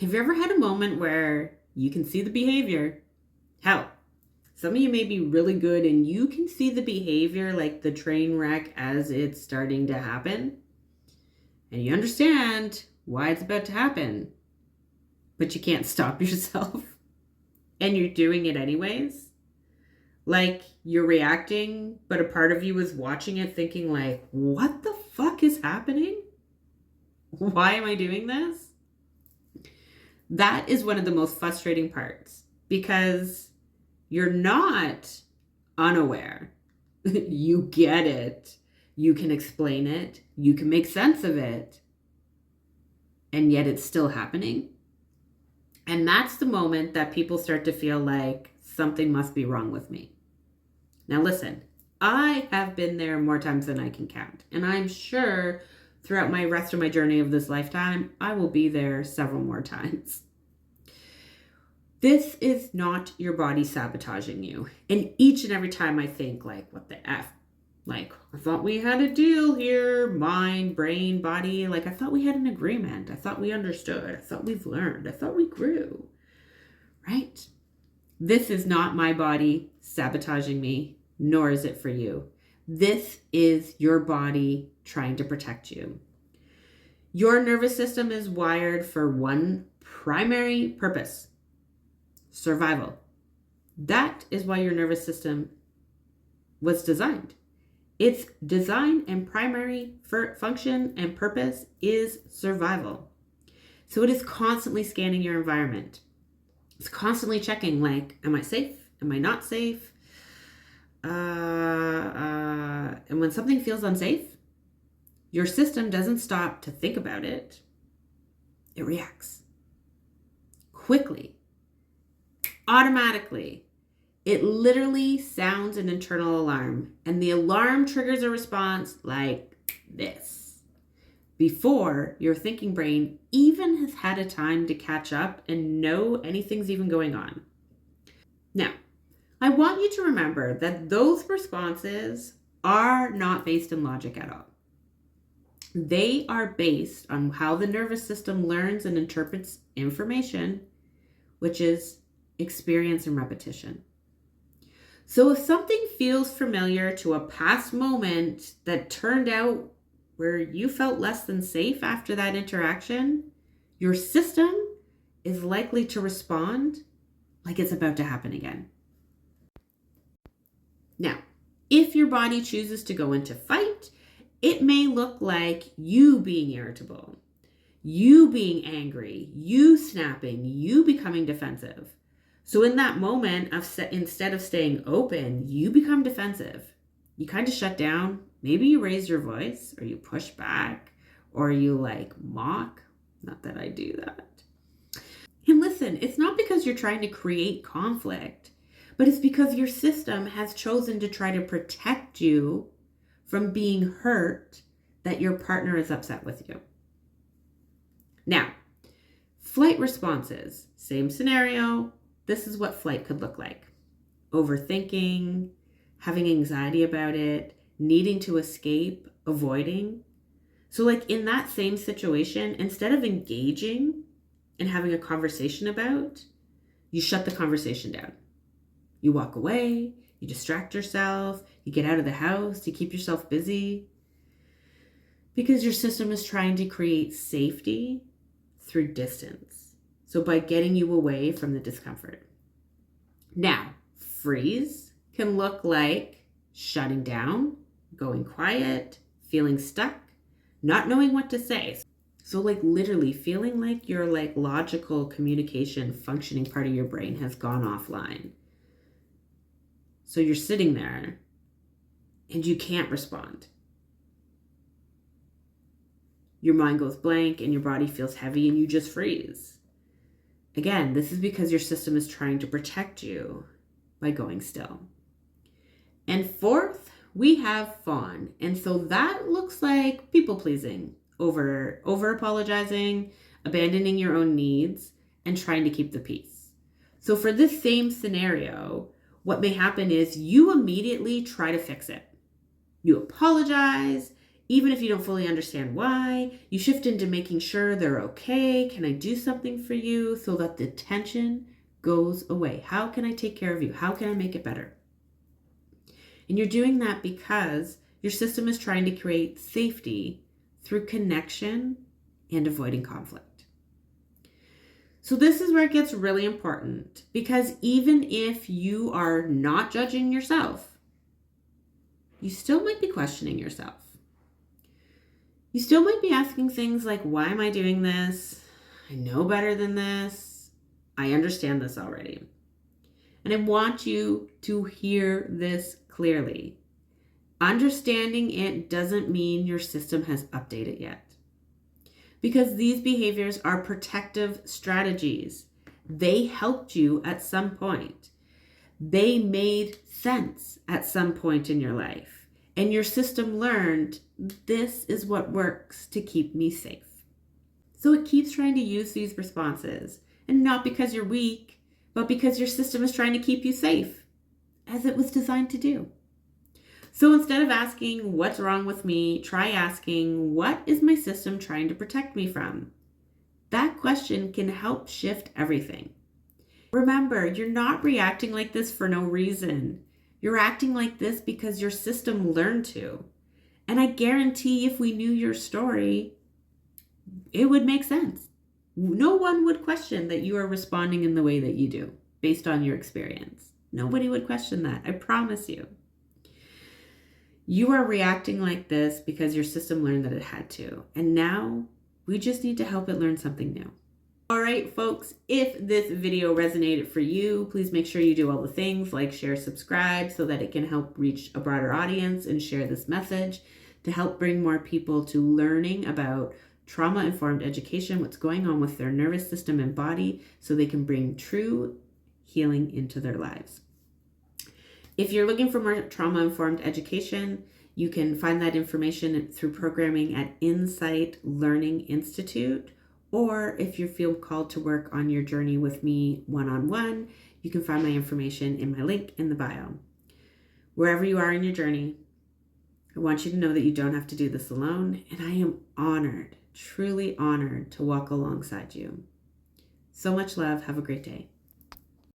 Have you ever had a moment where you can see the behavior? Hell, some of you may be really good and you can see the behavior like the train wreck as it's starting to happen. And you understand why it's about to happen, but you can't stop yourself. And you're doing it anyways. Like you're reacting, but a part of you is watching it thinking like, what the fuck is happening? Why am I doing this? That is one of the most frustrating parts because you're not unaware. You get it. You can explain it. You can make sense of it. And yet it's still happening. And that's the moment that people start to feel like something must be wrong with me. Now listen, I have been there more times than I can count. And I'm sure throughout my rest of my journey of this lifetime, I will be there several more times. This is not your body sabotaging you. And each and every time I think like, what the F? Like, I thought we had a deal here, mind, brain, body. Like, I thought we had an agreement. I thought we understood. I thought we've learned. I thought we grew, right? This is not my body sabotaging me, nor is it for you. This is your body trying to protect you. Your nervous system is wired for one primary purpose: survival. That is why your nervous system was designed. Its design and primary function and purpose is survival. So it is constantly scanning your environment. It's constantly checking like, am I safe? Am I not safe? And when something feels unsafe, your system doesn't stop to think about it. It reacts quickly, automatically. It literally sounds an internal alarm, and the alarm triggers a response like this before your thinking brain even has had a time to catch up and know anything's even going on. Now, I want you to remember that those responses are not based in logic at all. They are based on how the nervous system learns and interprets information, which is experience and repetition. So if something feels familiar to a past moment that turned out where you felt less than safe after that interaction, your system is likely to respond like it's about to happen again. Now, if your body chooses to go into fight, it may look like you being irritable, you being angry, you snapping, you becoming defensive. So in that moment, instead of staying open, you become defensive. You kind of shut down. Maybe you raise your voice, or you push back, or you like mock. Not that I do that. And listen, it's not because you're trying to create conflict, but it's because your system has chosen to try to protect you from being hurt that your partner is upset with you. Now, flight responses, same scenario. This is what flight could look like. Overthinking, having anxiety about it, needing to escape, avoiding. So like in that same situation, instead of engaging and having a conversation about, you shut the conversation down. You walk away, you distract yourself, you get out of the house, you keep yourself busy. Because your system is trying to create safety through distance. So by getting you away from the discomfort. Now, freeze can look like shutting down, going quiet, feeling stuck, not knowing what to say. So like literally feeling like your like logical communication functioning part of your brain has gone offline. So you're sitting there and you can't respond. Your mind goes blank and your body feels heavy and you just freeze. Again, this is because your system is trying to protect you by going still. And fourth, we have fawn. And so that looks like people pleasing, over apologizing, abandoning your own needs, and trying to keep the peace. So for this same scenario, what may happen is you immediately try to fix it. You apologize, Even if you don't fully understand why, you shift into making sure they're okay. Can I do something for you so that the tension goes away? How can I take care of you? How can I make it better? And you're doing that because your system is trying to create safety through connection and avoiding conflict. So this is where it gets really important, because even if you are not judging yourself, you still might be questioning yourself. You still might be asking things like, why am I doing this? I know better than this. I understand this already. And I want you to hear this clearly. Understanding it doesn't mean your system has updated yet. Because these behaviors are protective strategies. They helped you at some point. They made sense at some point in your life. And your system learned, this is what works to keep me safe. So it keeps trying to use these responses. And not because you're weak, but because your system is trying to keep you safe, as it was designed to do. So instead of asking, what's wrong with me, try asking, what is my system trying to protect me from? That question can help shift everything. Remember, you're not reacting like this for no reason. You're acting like this because your system learned to. And I guarantee if we knew your story, it would make sense. No one would question that you are responding in the way that you do based on your experience. Nobody would question that. I promise you. You are reacting like this because your system learned that it had to. And now we just need to help it learn something new. All right, folks, if this video resonated for you, please make sure you do all the things like share, subscribe, so that it can help reach a broader audience, and share this message to help bring more people to learning about trauma-informed education, what's going on with their nervous system and body, so they can bring true healing into their lives. If you're looking for more trauma-informed education, you can find that information through programming at Insight Learning Institute. Or if you feel called to work on your journey with me one-on-one, you can find my information in my link in the bio. Wherever you are in your journey, I want you to know that you don't have to do this alone, and I am honored, truly honored, to walk alongside you. So much love. Have a great day.